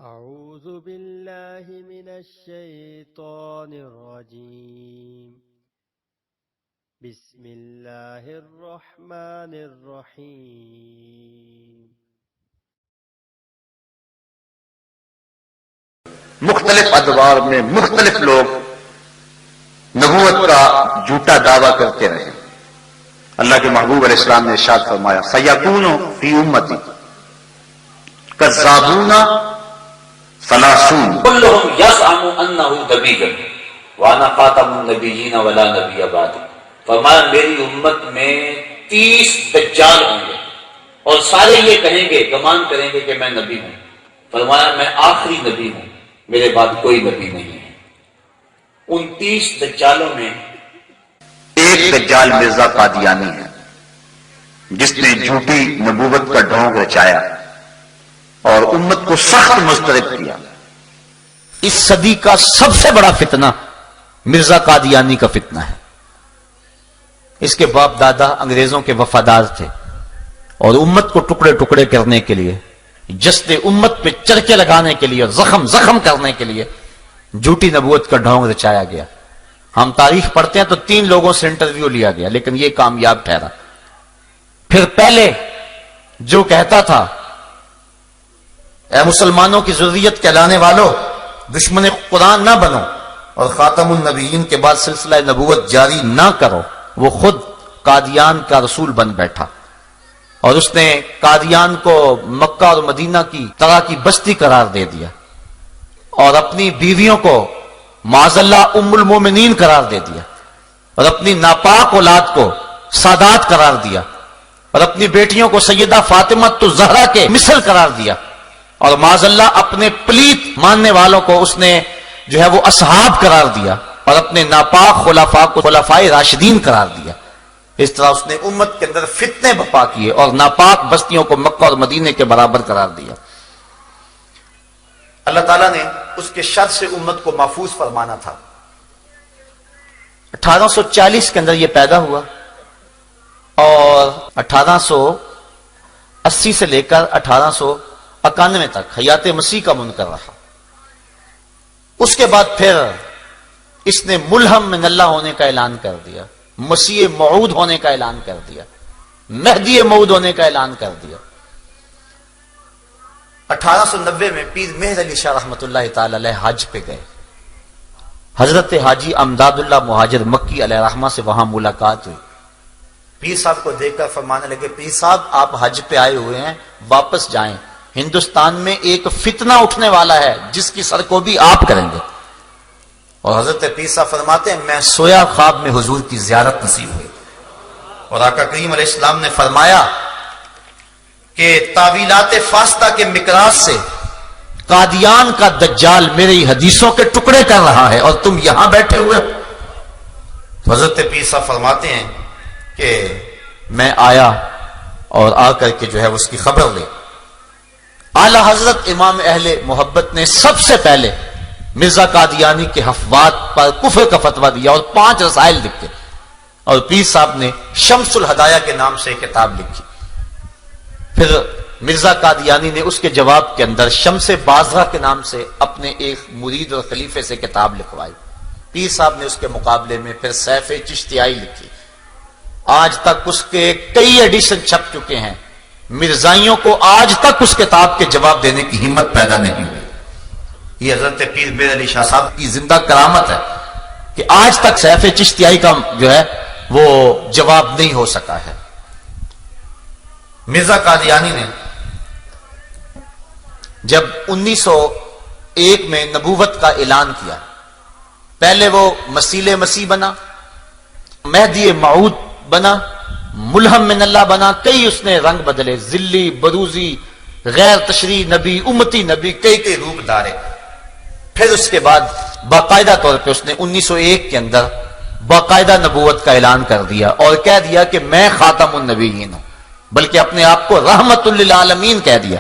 أعوذ بالله من الشيطان الرجيم بسم الله الرحمن الرحيم مختلف ادوار میں مختلف لوگ نبوت کا جھوٹا دعویٰ کرتے رہے. اللہ کے محبوب علیہ السلام نے ارشاد فرمایا سیکون فی امتی کذابون ثلاثون كلهم يزعم انه نبی وانا خاتم النبیین ولا نبی بعد. فرمایا میری امت میں 30 دجال ہوں گے اور سارے یہ کہیں گے گمان کریں گے کہ میں نبی ہوں. فرمایا میں آخری نبی ہوں, میرے بعد کوئی نبی نہیں ہے. ان 30 دجالوں میں ایک دجال مرزا قادیانی ہے جس نے جھوٹی نبوت کا ڈھونگ رچایا اور امت کو سخت مضطرب کیا. اس صدی کا سب سے بڑا فتنہ مرزا قادیانی کا فتنہ ہے. اس کے باپ دادا انگریزوں کے وفادار تھے اور امت کو ٹکڑے ٹکڑے کرنے کے لیے, جسد امت پہ چرکے لگانے کے لیے اور زخم کرنے کے لیے جھوٹی نبوت کا ڈھونگ رچایا گیا. ہم تاریخ پڑھتے ہیں تو 3 لوگوں سے انٹرویو لیا گیا لیکن یہ کامیاب ٹھہرا. پھر پہلے جو کہتا تھا اے مسلمانوں کی ضروریت کہلانے والوں دشمن قرآن نہ بنو اور خاتم النبیین کے بعد سلسلہ نبوت جاری نہ کرو, وہ خود قادیان کا رسول بن بیٹھا اور اس نے قادیان کو مکہ اور مدینہ کی طرح کی بستی قرار دے دیا اور اپنی بیویوں کو معاذ اللہ ام المومنین قرار دے دیا اور اپنی ناپاک اولاد کو سادات قرار دیا اور اپنی بیٹیوں کو سیدہ فاطمہ الزہرا کے مثل قرار دیا اور معاذ اللہ اپنے پلیت ماننے والوں کو اس نے جو ہے وہ اصحاب قرار دیا اور اپنے ناپاک خلفاء کو خلفائے راشدین قرار دیا. اس طرح اس نے امت کے اندر فتنے بپا کیے اور ناپاک بستیوں کو مکہ اور مدینے کے برابر قرار دیا. اللہ تعالیٰ نے اس کے شر سے امت کو محفوظ فرمانا تھا. 1840 کے اندر یہ پیدا ہوا اور 1880 سے لے کر 1891 تک حیات مسیح کا منکر رہا. اس کے بعد پھر اس نے ملہم من اللہ ہونے کا اعلان کر دیا, مسیح موعود ہونے کا اعلان کر دیا, مہدی موعود ہونے کا اعلان کر دیا. 1890 میں پیر مہر علی شاہ رحمۃ اللہ تعالی علیہ حج پہ گئے. حضرت حاجی امداد اللہ مہاجر مکی علیہ رحمہ سے وہاں ملاقات ہوئی. پیر صاحب کو دیکھ کر فرمانے لگے پیر صاحب آپ حج پہ آئے ہوئے ہیں, واپس جائیں, ہندوستان میں ایک فتنہ اٹھنے والا ہے جس کی سرکوبی آپ کریں گے. اور حضرت پیر صاحب فرماتے ہیں میں سویا خواب میں حضور کی زیارت نصیب ہوئی اور آقا کریم علیہ السلام نے فرمایا کہ تاویلات فاسدہ کے مقراظ سے قادیان کا دجال میری حدیثوں کے ٹکڑے کر رہا ہے اور تم یہاں بیٹھے ہوئے ہو. تو حضرت پیر صاحب فرماتے ہیں کہ میں آیا اور آ کر کے جو ہے اس کی خبر لی. اعلی حضرت امام اہل محبت نے سب سے پہلے مرزا قادیانی کے حفوات پر کفر کا فتویٰ دیا اور 5 رسائل لکھے اور پیر صاحب نے شمس الہدایہ کے نام سے ایک کتاب لکھی. پھر مرزا قادیانی نے اس کے جواب کے اندر شمس بازرہ کے نام سے اپنے ایک مرید اور خلیفے سے کتاب لکھوائی. پیر صاحب نے اس کے مقابلے میں پھر سیف چشتیائی لکھی. آج تک اس کے کئی ایڈیشن چھپ چکے ہیں. مرزائیوں کو آج تک اس کتاب کے جواب دینے کی ہمت پیدا نہیں ہوئی. یہ حضرت پیر مہر علی شاہ صاحب کی زندہ کرامت ہے کہ آج تک سیف چشتیائی کا جو ہے وہ جواب نہیں ہو سکا ہے. مرزا قادیانی نے جب 1901 میں نبوت کا اعلان کیا, پہلے وہ مسیح مسیح بنا, مہدی موعود بنا, ملہم من اللہ بنا, کئی اس نے رنگ بدلے, ذلی, بروزی, غیر تشریح نبی, امتی نبی, کئی روپ دارے. پھر اس کے بعد باقاعدہ طور پہ اس نے 1901 کے اندر باقاعدہ نبوت کا اعلان کر دیا اور کہہ دیا کہ میں خاتم النبیین ہوں, بلکہ اپنے آپ کو رحمت للعالمین کہہ دیا,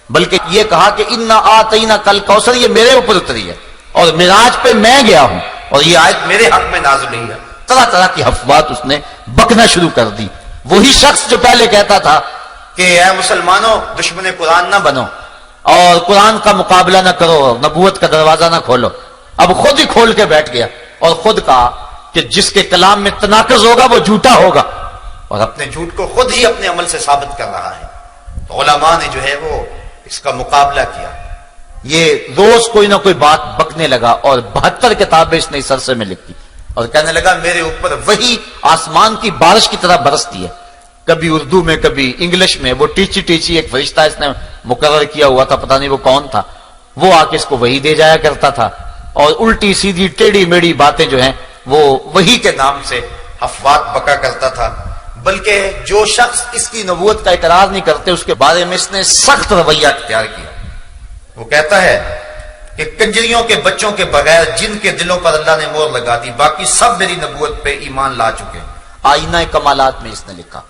بلکہ یہ کہا کہ انا آتینا کل کوثر یہ میرے اوپر اتری ہے اور معراج پہ میں گیا ہوں اور یہ آیت میرے حق میں نازل ہوئی ہے. طرح طرح کی حفوات اس نے بکنا شروع کر دی. وہی شخص جو پہلے کہتا تھا کہ اے مسلمانوں دشمن قرآن نہ بنو اور قرآن کا مقابلہ نہ کرو، نبوت کا دروازہ نہ کھولو. اب خود ہی کھول کے بیٹھ گیا اور خود کہا کہ جس کے کلام میں تناقض ہوگا وہ جھوٹا ہوگا، اور اپنے جھوٹ کو خود ہی اپنے عمل سے ثابت کر رہا ہے. علماء نے جو ہے وہ اس کا مقابلہ کیا. یہ روز کوئی نہ کوئی بات بکنے لگا اور 72 کتابیں اس نے سرسے میں لکھی اور کہنے لگا میرے اوپر وہی آسمان کی بارش کی طرح برستی ہے، کبھی اردو میں کبھی انگلش میں. وہ ٹیچی ایک فرشتہ اس نے مقرر کیا ہوا تھا، پتہ نہیں وہ کون تھا، وہ آ کے اس کو وہی دے جایا کرتا تھا، اور الٹی سیدھی ٹیڑھی میڑھی باتیں جو ہیں وہ وہی کے نام سے افواہ بکا کرتا تھا. بلکہ جو شخص اس کی نبوت کا اقرار نہیں کرتے اس کے بارے میں اس نے سخت رویہ اختیار کیا. وہ کہتا ہے کہ کنجریوں کے بچوں کے بغیر جن کے دلوں پر اللہ نے مہر لگا دی باقی سب میری نبوت پہ ایمان لا چکے. آئینہ کمالات میں اس نے لکھا.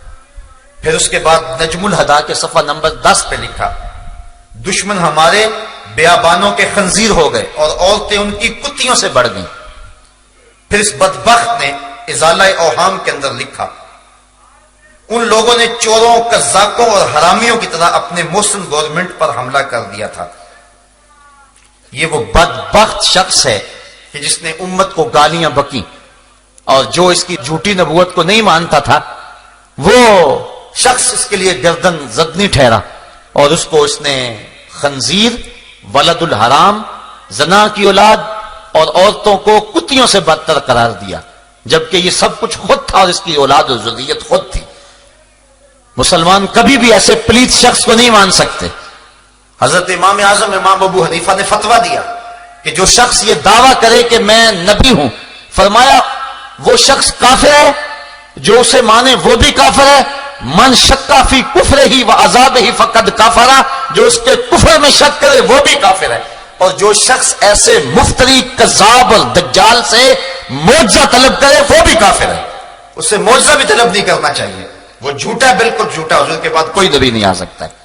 پھر اس کے بعد نجم الہدا کے صفحہ نمبر 10 پہ لکھا دشمن ہمارے بیابانوں کے خنزیر ہو گئے اور عورتیں ان کی کتیوں سے بڑھ گئیں. پھر اس بدبخت نے ازالہ اوہام کے اندر لکھا ان لوگوں نے چوروں، قزاقوں اور حرامیوں کی طرح اپنے محسن گورنمنٹ پر حملہ کر دیا تھا. یہ وہ بدبخت شخص ہے کہ جس نے امت کو گالیاں بکی، اور جو اس کی جھوٹی نبوت کو نہیں مانتا تھا وہ شخص اس کے لیے گردن زدنی ٹھہرا، اور اس کو اس نے خنزیر، ولد الحرام، زنا کی اولاد اور عورتوں کو کتیوں سے بدتر قرار دیا، جبکہ یہ سب کچھ خود تھا اور اس کی اولاد و ذریت خود تھی. مسلمان کبھی بھی ایسے پلیت شخص کو نہیں مان سکتے. حضرت امام اعظم امام ابو حنیفہ نے فتویٰ دیا کہ جو شخص یہ دعویٰ کرے کہ میں نبی ہوں، فرمایا وہ شخص کافر ہے، جو اسے مانے وہ بھی کافر ہے. من شکا فی کفر ہی و عذاب ہی فقد کافرہ، جو اس کے کفر میں شک کرے وہ بھی کافر ہے. اور جو شخص ایسے مفتری، کذاب اور دجال سے معجزہ طلب کرے وہ بھی کافر ہے. اس سے معجزہ بھی طلب نہیں کرنا چاہیے، وہ جھوٹا ہے، بالکل جھوٹا. حضور کے بعد کوئی نبی نہیں آ سکتا ہے.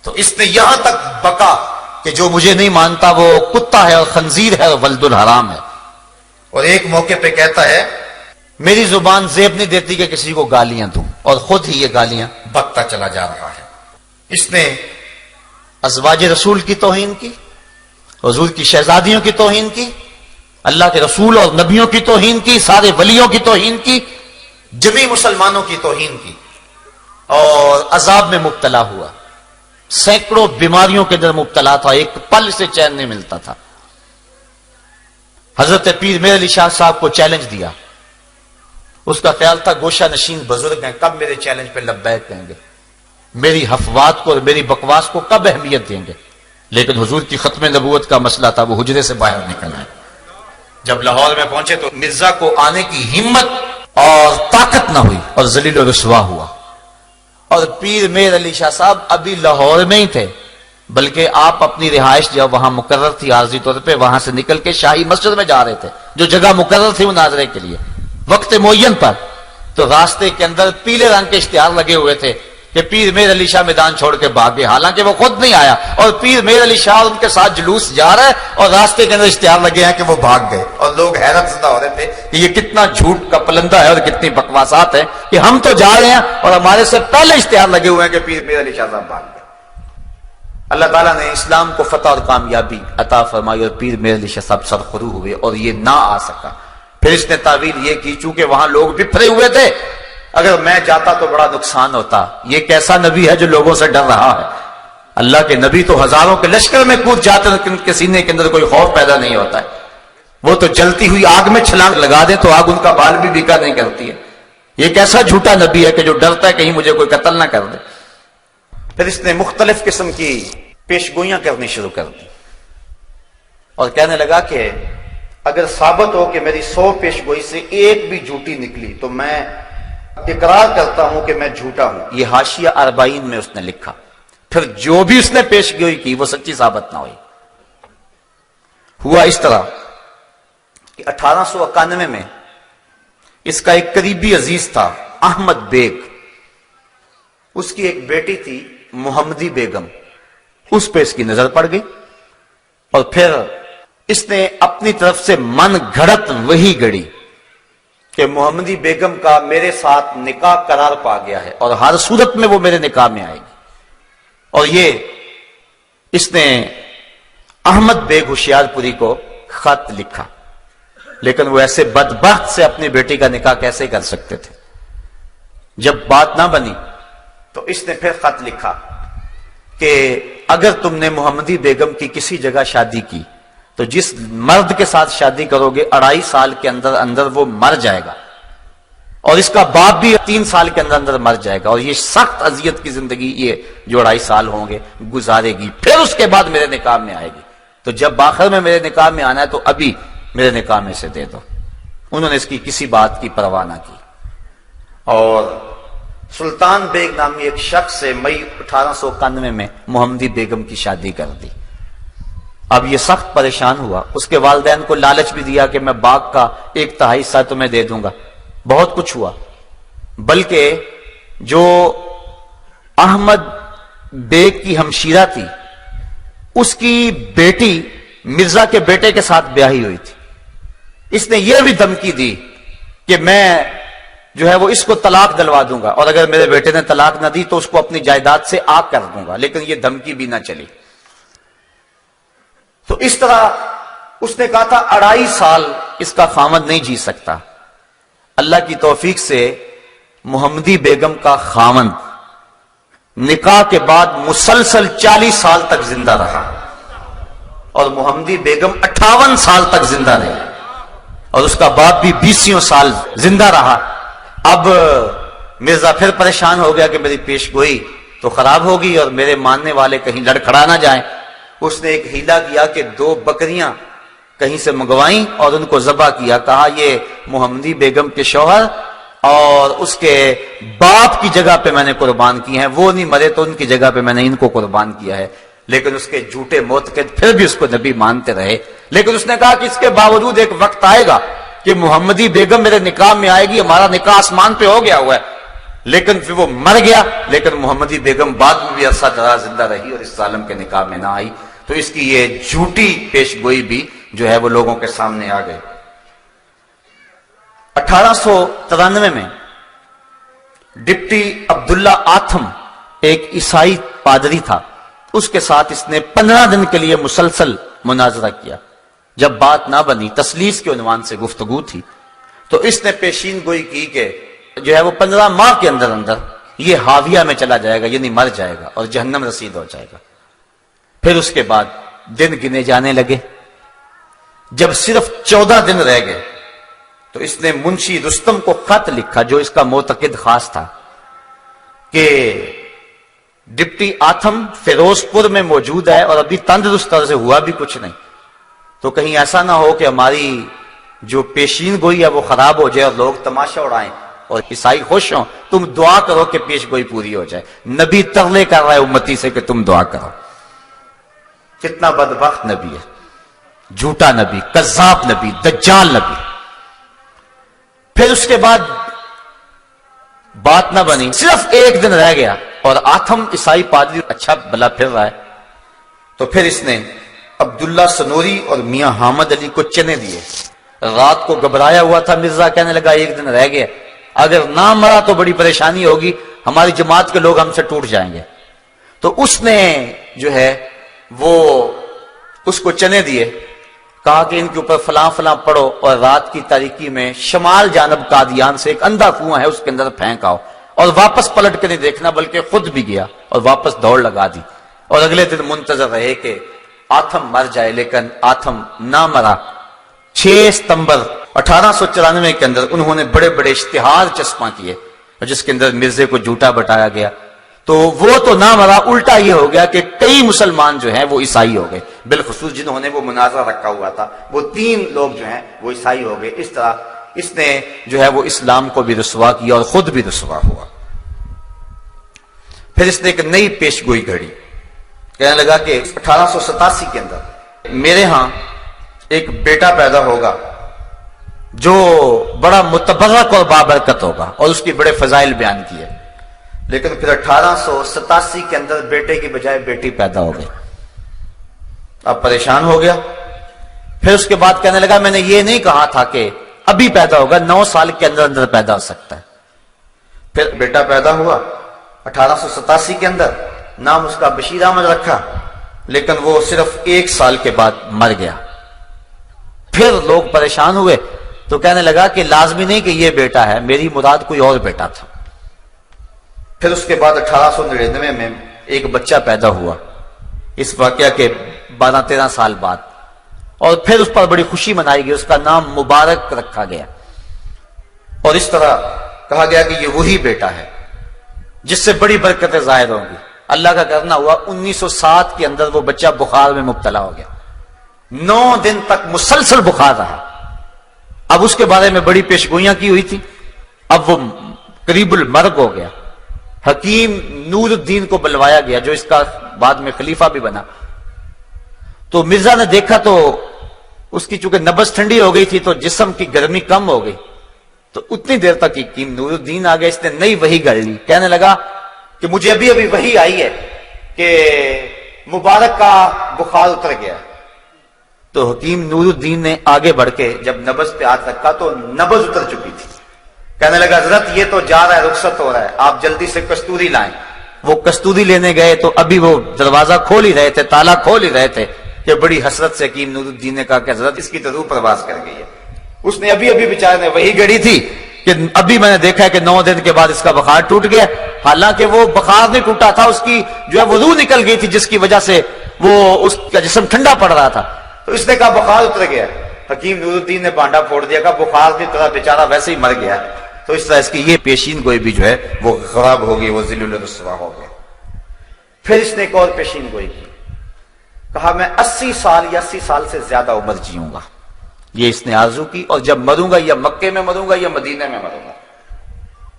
تو اس نے یہاں تک بکا کہ جو مجھے نہیں مانتا وہ کتا ہے اور خنزیر ہے اور ولد الحرام ہے. اور ایک موقع پہ کہتا ہے میری زبان زیب نہیں دیتی کہ کسی کو گالیاں دوں، اور خود ہی یہ گالیاں بکتا چلا جا رہا ہے. اس نے ازواج رسول کی توہین کی، حضور کی شہزادیوں کی توہین کی، اللہ کے رسول اور نبیوں کی توہین کی، سارے ولیوں کی توہین کی، جمی مسلمانوں کی توہین کی، اور عذاب میں مبتلا ہوا. سینکڑوں بیماریوں کے اندر مبتلا تھا، ایک پل سے چین نہیں ملتا تھا. حضرت پیر میر علی شاہ صاحب کو چیلنج دیا. اس کا خیال تھا گوشہ نشین بزرگ ہیں، کب میرے چیلنج پہ لبیک کہیں گے، میری حفوات کو اور میری بکواس کو کب اہمیت دیں گے. لیکن حضور کی ختم نبوت کا مسئلہ تھا، وہ حجرے سے باہر نکل آئے. جب لاہور میں پہنچے تو مرزا کو آنے کی ہمت اور طاقت نہ ہوئی اور ذلیل و رسوا ہوا. اور پیر میر علی شاہ صاحب ابھی لاہور میں ہی تھے، بلکہ آپ اپنی رہائش جب وہاں مقرر تھی عارضی طور پہ، وہاں سے نکل کے شاہی مسجد میں جا رہے تھے جو جگہ مقرر تھی مناظرے کے لیے وقت معین پر. تو راستے کے اندر پیلے رنگ کے اشتہار لگے ہوئے تھے کہ پیر میر علی شاہ میدان چھوڑ کے بھاگے، حالانکہ وہ خود نہیں آیا، اور پیر میر علی شاہ ان کے ساتھ جلوس جا رہا ہے اور راستے کے اندر اشتہار لگے ہیں کہ وہ بھاگ گئے. اور لوگ حیرت زدہ ہو رہے تھے کہ یہ کتنا جھوٹ کا پلندہ ہے اور کتنی بکواسات ہے کہ ہم تو جا رہے ہیں اور ہمارے سے پہلے اشتہار لگے ہوئے ہیں کہ پیر میر علی شاہ صاحب بھاگ گئے. اللہ تعالیٰ نے اسلام کو فتح اور کامیابی عطا فرمائی اور پیر میر علی شاہ صاحب سرخرو ہوئے اور یہ نہ آ سکا. پھر اس نے تعویل یہ کی چونکہ وہاں لوگ بکھرے ہوئے تھے، اگر میں جاتا تو بڑا نقصان ہوتا. یہ کیسا نبی ہے جو لوگوں سے ڈر رہا ہے؟ اللہ کے نبی تو ہزاروں کے لشکر میں کود جاتے ہیں، ان کے سینے کے اندر کوئی خوف پیدا نہیں ہوتا ہے. وہ تو جلتی ہوئی آگ میں چھلانگ لگا دیں تو آگ ان کا بال بھی بیکا نہیں کرتی ہے. یہ کیسا جھوٹا نبی ہے کہ جو ڈرتا ہے کہیں مجھے کوئی قتل نہ کر دے. پھر اس نے مختلف قسم کی پیشگوئیاں کرنی شروع کر دی اور کہنے لگا کہ اگر ثابت ہو کہ میری 100 پیشگوئی سے ایک بھی جھوٹی نکلی تو میں اقرار کرتا ہوں کہ میں جھوٹا ہوں. یہ حاشیہ 40 میں اس نے لکھا. پھر جو بھی اس نے پیشگوئی کی وہ سچی ثابت نہ ہوئی. ہوا اس طرح کہ 1891 میں اس کا ایک قریبی عزیز تھا احمد بیگ، اس کی ایک بیٹی تھی محمدی بیگم، اس پہ اس کی نظر پڑ گئی اور پھر اس نے اپنی طرف سے من گھڑت وہی گڑی کہ محمدی بیگم کا میرے ساتھ نکاح قرار پا گیا ہے اور ہر صورت میں وہ میرے نکاح میں آئے گی. اور یہ اس نے احمد بیگ ہوشیار پوری کو خط لکھا، لیکن وہ ایسے بدبخت سے اپنی بیٹی کا نکاح کیسے کر سکتے تھے؟ جب بات نہ بنی تو اس نے پھر خط لکھا کہ اگر تم نے محمدی بیگم کی کسی جگہ شادی کی تو جس مرد کے ساتھ شادی کرو گے 2.5 سال کے اندر اندر وہ مر جائے گا، اور اس کا باپ بھی 3 سال کے اندر اندر مر جائے گا، اور یہ سخت اذیت کی زندگی یہ جو 2.5 سال ہوں گے گزارے گی، پھر اس کے بعد میرے نکاح میں آئے گی، تو جب آخر میں میرے نکاح میں آنا ہے تو ابھی میرے نکاح میں سے دے دو۔ انہوں نے اس کی کسی بات کی پرواہ نہ کی، اور سلطان بیگ نامی ایک شخص سے مئی 1891 میں محمدی بیگم کی شادی کر دی۔ اب یہ سخت پریشان ہوا، اس کے والدین کو لالچ بھی دیا کہ میں باغ کا 1/3 حصہ تمہیں دے دوں گا، بہت کچھ ہوا، بلکہ جو احمد بیگ کی ہمشیرہ تھی اس کی بیٹی مرزا کے بیٹے کے ساتھ بیاہی ہوئی تھی، اس نے یہ بھی دھمکی دی کہ میں جو ہے وہ اس کو طلاق دلوا دوں گا، اور اگر میرے بیٹے نے طلاق نہ دی تو اس کو اپنی جائیداد سے آگ کر دوں گا، لیکن یہ دھمکی بھی نہ چلی۔ تو اس طرح اس نے کہا تھا 2.5 سال اس کا خاوند نہیں جی سکتا۔ اللہ کی توفیق سے محمدی بیگم کا خاوند نکاح کے بعد مسلسل 40 سال تک زندہ رہا، اور محمدی بیگم 58 سال تک زندہ رہی، اور اس کا باپ بھی 20 سال زندہ رہا۔ اب مرزا پھر پریشان ہو گیا کہ میری پیش گوئی تو خراب ہوگی اور میرے ماننے والے کہیں لڑکھڑا نہ جائیں۔ اس نے ایک ہیلا کیا کہ 2 بکریاں کہیں سے منگوائیں اور ان کو ذبح کیا، کہا یہ محمدی بیگم کے شوہر اور اس کے باپ کی جگہ پہ میں نے قربان کی ہیں، وہ نہیں مرے تو ان کی جگہ پہ میں نے ان کو قربان کیا ہے۔ لیکن اس کے جھوٹے معتقد پھر بھی اس کو نبی مانتے رہے، لیکن اس نے کہا کہ اس کے باوجود ایک وقت آئے گا کہ محمدی بیگم میرے نکاح میں آئے گی، ہمارا نکاح آسمان پہ ہو گیا ہوا ہے۔ لیکن پھر وہ مر گیا، لیکن محمدی بیگم بعد میں بھی عرصہ دراز زندہ رہی اور اس ظالم کے نکاح میں نہ آئی۔ تو اس کی یہ جھوٹی پیش گوئی بھی جو ہے وہ لوگوں کے سامنے آ گئی۔ 1893 میں ڈپٹی عبداللہ آتھم ایک عیسائی پادری تھا، اس کے ساتھ اس نے 15 دن کے لیے مسلسل مناظرہ کیا۔ جب بات نہ بنی، تسلیس کے عنوان سے گفتگو تھی، تو اس نے پیشین گوئی کی کہ جو ہے وہ 15 ماہ کے اندر اندر یہ حاویہ میں چلا جائے گا، یعنی مر جائے گا اور جہنم رسید ہو جائے گا۔ پھر اس کے بعد دن گنے جانے لگے، جب صرف 14 دن رہ گئے تو اس نے منشی رستم کو خط لکھا جو اس کا معتقد خاص تھا کہ ڈپٹی آتھم فیروز پور میں موجود ہے اور ابھی تندرست طرح سے ہوا بھی کچھ نہیں، تو کہیں ایسا نہ ہو کہ ہماری جو پیشین گوئی ہے وہ خراب ہو جائے اور لوگ تماشا اڑائیں اور عیسائی خوش ہوں، تم دعا کرو کہ پیش گوئی پوری ہو جائے۔ نبی ترلے کر رہا ہے امتی سے کہ تم دعا کرو۔ کتنا بدبخت نبی ہے، جھوٹا نبی، کذاب نبی، دجال نبی۔ پھر اس کے بعد بات نہ بنی، صرف 1 دن رہ گیا اور آتھم عیسائی پادری اچھا بلا پھر رہا ہے، تو پھر اس نے عبداللہ سنوری اور میاں حامد علی کو چنے دیے۔ رات کو گھبرایا ہوا تھا مرزا، کہنے لگا 1 دن رہ گیا، اگر نہ مرا تو بڑی پریشانی ہوگی، ہماری جماعت کے لوگ ہم سے ٹوٹ جائیں گے۔ تو اس نے جو ہے وہ اس کو چنے دیے، کہا کہ ان کے اوپر فلاں فلاں پڑھو اور رات کی تاریکی میں شمال جانب قادیان سے ایک اندھا کنواں ہے اس کے اندر پھینک آؤ، اور واپس پلٹ کے نہیں دیکھنا، بلکہ خود بھی گیا اور واپس دوڑ لگا دی، اور اگلے دن منتظر رہے کہ آتھم مر جائے، لیکن آتھم نہ مرا۔ 6 ستمبر 1894 کے اندر انہوں نے بڑے بڑے اشتہار چسپاں کیے جس کے اندر مرزے کو جھوٹا بتایا گیا، تو وہ تو نہ مرا، الٹا یہ ہو گیا کہ کئی مسلمان جو ہیں وہ عیسائی ہو گئے، بالخصوص جنہوں نے وہ مناظرہ رکھا ہوا تھا وہ 3 لوگ جو ہیں وہ عیسائی ہو گئے۔ اس طرح اس نے جو ہے وہ اسلام کو بھی رسوا کیا اور خود بھی رسوا ہوا۔ پھر اس نے ایک نئی پیش گوئی گھڑی، کہنے لگا کہ 1887 کے اندر میرے ہاں ایک بیٹا پیدا ہوگا جو بڑا متبرک اور بابرکت ہوگا، اور اس کی بڑے فضائل بیان کیے۔ لیکن پھر 1887 کے اندر بیٹے کی بجائے بیٹی پیدا ہو گئی، اب پریشان ہو گیا۔ پھر اس کے بعد کہنے لگا میں نے یہ نہیں کہا تھا کہ ابھی پیدا ہوگا، 9 سال کے اندر اندر پیدا ہو سکتا ہے۔ پھر بیٹا پیدا ہوا 1887 کے اندر، نام اس کا بشیر احمد رکھا، لیکن وہ صرف 1 سال کے بعد مر گیا. پھر لوگ پریشان ہوئے تو کہنے لگا کہ لازمی نہیں کہ یہ بیٹا ہے، میری مراد کوئی اور بیٹا تھا. پھر اس کے بعد 1899 میں ایک بچہ پیدا ہوا اس واقعہ کے 12-13 سال بعد، اور پھر اس پر بڑی خوشی منائی گئی، اس کا نام مبارک رکھا گیا، اور اس طرح کہا گیا کہ یہ وہی بیٹا ہے جس سے بڑی برکتیں ظاہر ہوں گی. اللہ کا کرنا ہوا 1907 کے اندر وہ بچہ بخار میں مبتلا ہو گیا. 9 دن تک مسلسل بخار رہا. اب اس کے بارے میں بڑی پیشگوئیاں کی ہوئی تھی، اب وہ قریب المرگ ہو گیا. حکیم نور الدین کو بلوایا گیا جو اس کا بعد میں خلیفہ بھی بنا. تو مرزا نے دیکھا تو اس کی چونکہ نبض ٹھنڈی ہو گئی تھی تو جسم کی گرمی کم ہو گئی، تو اتنی دیر تک حکیم نور الدین آ گیا، اس نے نئی وحی گڑھ لی. کہنے لگا کہ مجھے ابھی ابھی وحی آئی ہے کہ مبارک کا بخار اتر گیا. تو حکیم نور الدین نے آگے بڑھ کے جب نبض پہ ہاتھ رکھا تو نبض اتر چکی تھی. کہنے لگا حضرت یہ تو جا رہا ہے، رخصت ہو رہا ہے، آپ جلدی سے کستوری لائیں. وہ کستوری لینے گئے تو ابھی وہ دروازہ کھول ہی رہے تھے، تالا کھول ہی رہے تھے کہ بڑی حسرت سے حکیم نور الدین نے کہا کہ حضرت اس کی تو روح پرواز کر گئی ہے. اس نے ابھی ابھی بیچارے نے وہی گڑی تھی کہ ابھی میں نے دیکھا ہے کہ 9 دن کے بعد اس کا بخار ٹوٹ گیا. حالانکہ وہ بخار نہیں ٹوٹا تھا، اس کی جو ہے وہ روح نکل گئی تھی جس کی وجہ سے وہ اس کا جسم ٹھنڈا پڑ رہا تھا. تو اس نے کہا بخار اتر گیا. حکیم نور الدین نے بانڈا پھوڑ دیا، کہا بخار نہیں اترا، بیچارہ ویسے ہی مر گیا. تو اس طرح اس کی یہ پیشین گوئی بھی جو ہے وہ خراب ہو گئی، وہ ذلیل الرسوا ہو گیا. پھر اس نے ایک اور پیشین گوئی کی، کہا میں 80 سال یا 80 سال سے زیادہ عمر جیوں گا. یہ اس نے آرزو کی، اور جب مروں گا یا مکے میں مروں گا یا مدینہ میں مروں گا.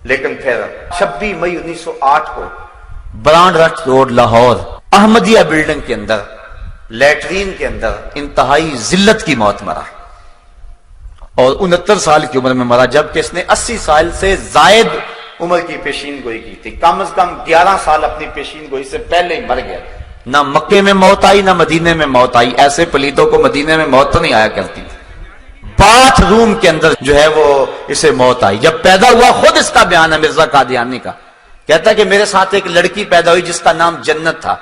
لیکن پھر 26 مئی 1908 کو برانڈ رٹ روڈ لاہور احمدیہ بلڈنگ کے اندر لیٹرین کے اندر انتہائی ذلت کی موت مرا، اور 69 سال کی عمر میں مرا، جبکہ اس نے 80 سال سے زائد عمر کی پیشین گوئی کی تھی. کم از کم 11 سال اپنی پیشین گوئی سے پہلے ہی مر گیا. نہ مکے میں موت آئی نہ مدینے میں موت آئی. ایسے پلیتوں کو مدینے میں موت تو نہیں آیا کرتی تھی. باتھ روم کے اندر جو ہے وہ اسے موت آئی. جب پیدا ہوا، خود اس کا بیان ہے مرزا قادیانی کا، کہتا ہے کہ میرے ساتھ ایک لڑکی پیدا ہوئی جس کا نام جنت تھا.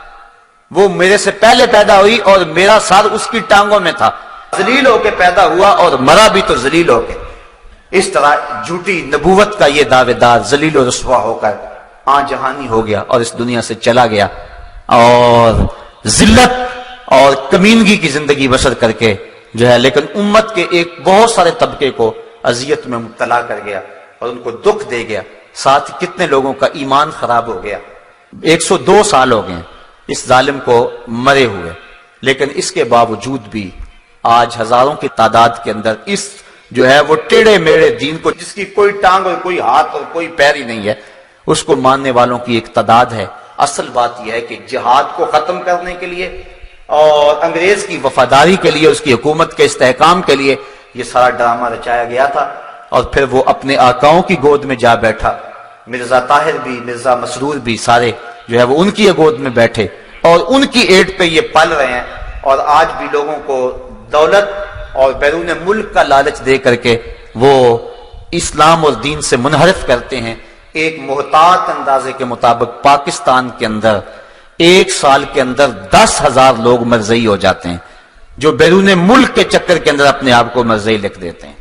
وہ میرے سے پہلے پیدا ہوئی اور میرا سر اس کی ٹانگوں میں تھا. ذلیل ہو کے پیدا ہوا اور مرا بھی تو ذلیل ہو کے. اس طرح جھوٹی نبوت کا یہ دعوے دار ذلیل و رسوا ہو کر جہانی ہو گیا اور اس دنیا سے چلا گیا، اور ذلت اور کمینگی کی زندگی بسر کر کے جو ہے، لیکن امت کے ایک بہت سارے طبقے کو اذیت میں مبتلا کر گیا اور ان کو دکھ دے گیا. ساتھ کتنے لوگوں کا ایمان خراب ہو گیا. 102 سال ہو گئے اس ظالم کو مرے ہوئے، لیکن اس کے باوجود بھی آج ہزاروں کی تعداد کے اندر اس جو ہے وہ ٹیڑے میڑے دین کو، جس کی کوئی ٹانگ اور کوئی ہاتھ اور کوئی پیر ہی نہیں ہے، اس کو ماننے والوں کی ایک تعداد ہے. اصل بات یہ ہے کہ جہاد کو ختم کرنے کے لیے اور انگریز کی وفاداری کے لیے، اس کی حکومت کے استحکام کے لیے یہ سارا ڈرامہ رچایا گیا تھا، اور پھر وہ اپنے آقاؤں کی گود میں جا بیٹھا. مرزا طاہر بھی، مرزا مسرور بھی، سارے جو ہے وہ ان کی گود میں بیٹھے اور ان کی ایٹ پہ یہ پل رہے ہیں. اور آج بھی لوگوں کو دولت اور بیرون ملک کا لالچ دے کر کے وہ اسلام اور دین سے منحرف کرتے ہیں. ایک محتاط اندازے کے مطابق پاکستان کے اندر 1 سال کے اندر 10,000 لوگ مرزئی ہو جاتے ہیں جو بیرون ملک کے چکر کے اندر اپنے آپ کو مرزئی لکھ دیتے ہیں.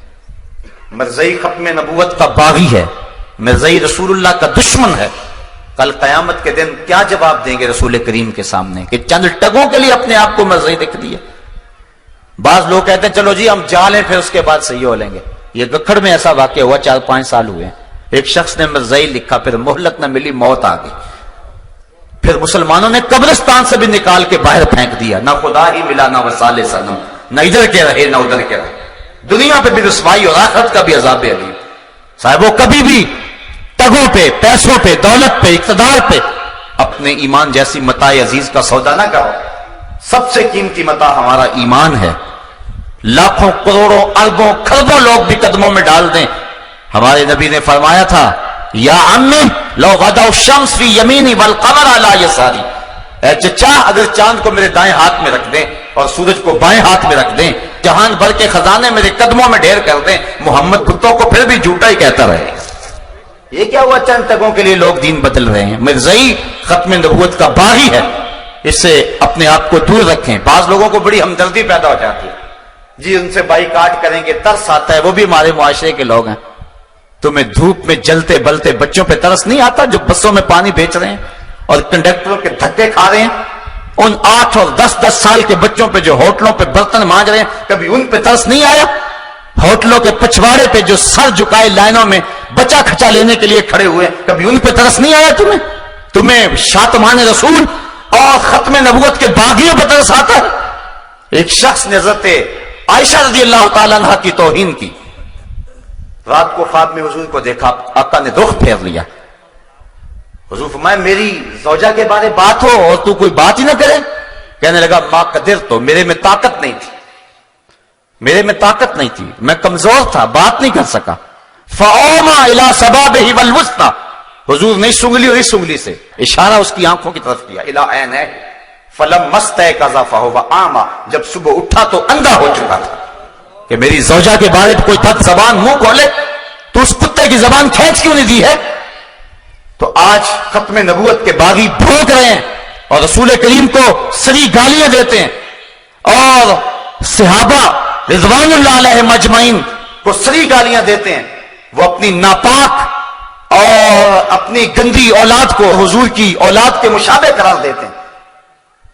مرزئی ختم نبوت کا باغی ہے، مرزئی رسول اللہ کا دشمن ہے. کل قیامت کے دن کیا جواب دیں گے رسول کریم کے سامنے کہ چند ٹگوں کے لیے اپنے آپ کو مرزئی لکھ دیا. بعض لوگ کہتے ہیں چلو جی ہم جا لیں پھر اس کے بعد صحیح ہو لیں گے. یہ گکھڑ میں ایسا واقعہ ہوا، 4-5 سال ہوئے. ایک شخص نے مرزئی لکھا، پھر مہلت نہ ملی، موت آ گئی. پھر مسلمانوں نے قبرستان سے بھی نکال کے باہر پھینک دیا. نہ خدا ہی ملا نہ وصال صنم، نہ ادھر کے رہے نہ ادھر کے رہے. دنیا پہ بھی رسوائی اور آخرت کا بھی عذاب علیم. صاحبوں کبھی بھی ٹگوں پہ، پیسوں پہ، دولت پہ، اقتدار پہ اپنے ایمان جیسی متاع عزیز کا سودا نہ کرو. سب سے قیمتی متاع ہمارا ایمان ہے. لاکھوں کروڑوں اربوں کھربوں لوگ بھی قدموں میں ڈال دیں. ہمارے نبی نے فرمایا تھا یا عمی لو غدا الشمس فی یمینی والقمر علی یساری، اے چچا اگر چاند کو میرے دائیں ہاتھ میں رکھ دیں اور سورج کو بائیں ہاتھ میں رکھ دیں، جہان بھر کے خزانے میرے قدموں میں ڈھیر کر دیں، محمد کتوں کو پھر بھی جھوٹا ہی کہتا رہے. یہ کیا ہوا چند تگوں کے لیے لوگ دین بدل رہے ہیں؟ مرزئی ختم نبوت کا باغی ہے. اس سے اپنے آپ کو دور رکھیں. بعض لوگوں کو بڑی ہمدردی پیدا ہو جاتی ہے، جی ان سے بائیکاٹ کریں گے، ترس آتا ہے. وہ بھی ہمارے معاشرے کے لوگ ہیں. تمہیں دھوپ میں جلتے بلتے بچوں پہ ترس نہیں آتا جو بسوں میں پانی بیچ رہے ہیں اور کنڈکٹروں کے دھکے کھا رہے ہیں؟ ان 8 اور 10 سال کے بچوں پہ جو ہوٹلوں پہ برتن مانج رہے ہیں، کبھی ان پہ ترس نہیں آیا؟ ہوٹلوں کے پچھواڑے پہ جو سر جھکائے لائنوں میں بچہ کھچا لینے کے لیے کھڑے ہوئے، کبھی ان پہ ترس نہیں آیا تمہیں شاتمان رسول اور ختم نبوت کے باغیوں پہ ترس آتا ہے؟ ایک شخص نے حضرت عائشہ رضی اللہ تعالیٰ عنہ کی توہین کی. رات کو خواب میں حضور کو دیکھا، آقا نے رخ پھیر لیا. حضور فرمایا میری زوجہ کے بارے بات ہو اور تو کوئی بات ہی نہ کرے. کہنے لگا ما قدر، تو میرے میں طاقت نہیں تھی، میں کمزور تھا، بات نہیں کر سکا. فَأَوْمَا إِلَى سَبَابِهِ وَالْوُسْطَى، حضور نے اس انگلی اور اس انگلی سے اشارہ اس کی آنکھوں کی طرف کیا. إِلَىٰ عَيْنَيْهِ فَلَمَّا اسْتَيْقَظَ فَهُوَ أَعْمَىٰ، جب صبح اٹھا تو اندھا ہو چکا تھا. کہ میری زوجہ کے بارے میں کوئی بد زبان منہ کھولے تو اس کتے کی زبان کھینچ کیوں نہیں دی ہے؟ تو آج ختم نبوت کے باغی بھونک رہے ہیں اور رسول کریم کو سری گالیاں دیتے ہیں اور صحابہ رضوان اللہ علیہ مجمعین کو سری گالیاں دیتے ہیں. وہ اپنی ناپاک اور اپنی گندی اولاد کو حضور کی اولاد کے مشابہ قرار دیتے ہیں.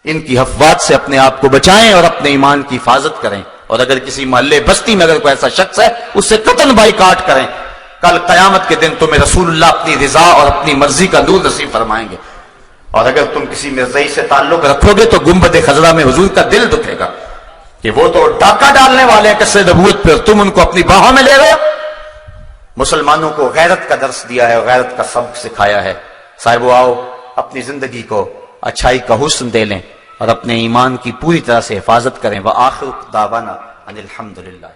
ان کی افواج سے اپنے آپ کو بچائیں اور اپنے ایمان کی حفاظت کریں. اور اگر کسی محلے بستی میں اگر کوئی ایسا شخص ہے اس سے قطعاً بائیکاٹ کریں. کل قیامت کے دن تمہیں رسول اللہ اپنی رضا اور اپنی مرضی کا نور نصیب فرمائیں گے. اور اگر تم کسی مرزائی سے تعلق رکھو گے تو گنبد خضرا میں حضور کا دل دکھے گا کہ وہ تو ڈاکہ ڈالنے والے ہیں قصے نبوت پہ، تم ان کو اپنی باہوں میں لے رہے ہو. مسلمانوں کو غیرت کا درس دیا ہے اور غیرت کا سبق سکھایا ہے. صاحبو آؤ اپنی زندگی کو اچھائی کا حسن دے لیں اور اپنے ایمان کی پوری طرح سے حفاظت کریں. وآخر دعوانا ان الحمدللہ.